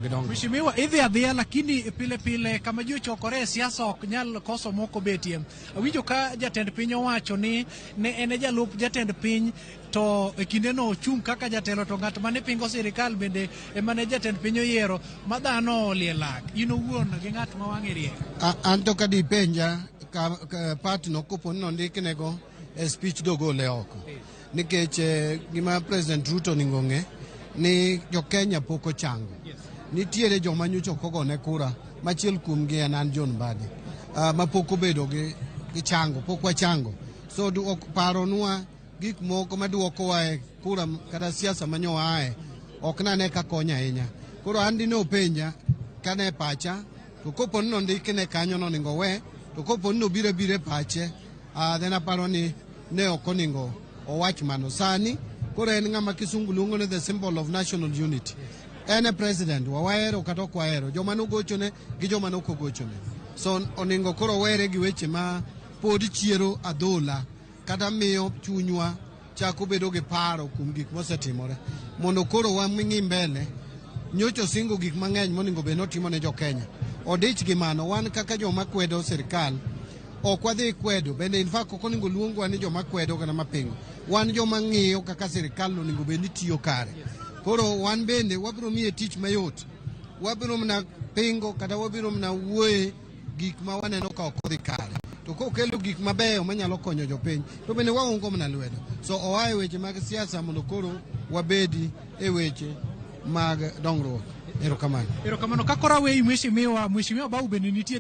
Mheshimiwa, idhi adhiya lakini pile kama juu chokore siasa ok nyal koso moko betie. Awinjo ka jatend piny owacho ni ne ene jalup jatend piny to e kinde no ochung' kaka jatelo to ng'at mane pingo sirikal bende emane jatend piny oyiero ma dhano olie lak. In owuon gi ng'at ma wang'e riek. Anto kadi penja ka part no kopo no ndiknego e speech dogole oko. Nikech gima President Ruto ning'ong'e ni jo Kenya poko chango. Nitiere joma nyocho kogo ne kura machiel kuomgi en an John Mbadi ma pok obedo gi chango, pok wachango. So paro nwa gik moko maduoko wae kura kata siasa manyo wae ok nane ka konya ahinya. Koro an dine openja kane pacha to kopo no ndikne kanyo no ningo we to kopo no bire pache then aparo ni ne okoningo owach mano sani. Koro en ng'ama kisungu luongo ne the symbol of national unity. Ene president wawero kata ok wahero joma nogochone gi joma nokogochone. So oningo koro were gi weche ma pod chiero adhola kata miyo chunywa chako bedo gi paro kuom gik mosetimore mondo koro wang'i mbele nyocho singo gik mang'eny moningo be notimo ne jo Kenya. Odich gi mano wan kaka joma kwedo sirikal ok wadhi kwedo bende in fact ok oningo luongwa ni joma kwedo kana mapingo. Wan joma ng'iyo kaka sirikal oningo be nitiyo kare. Koro wan bende wabiro miye tich mayot. Wabiro mna pingo kata wabiro mna wuoye gik ma waneno ka ok odhi kare. To kokelo gik mabeyo manyalo konyo jopiny to bende waungo mna lwedo. So owaye weche mag siasa mondo koro wabedi e weche mag dongruok. Erokamano. Kakora weyi mheshimiwa Babu bende nitie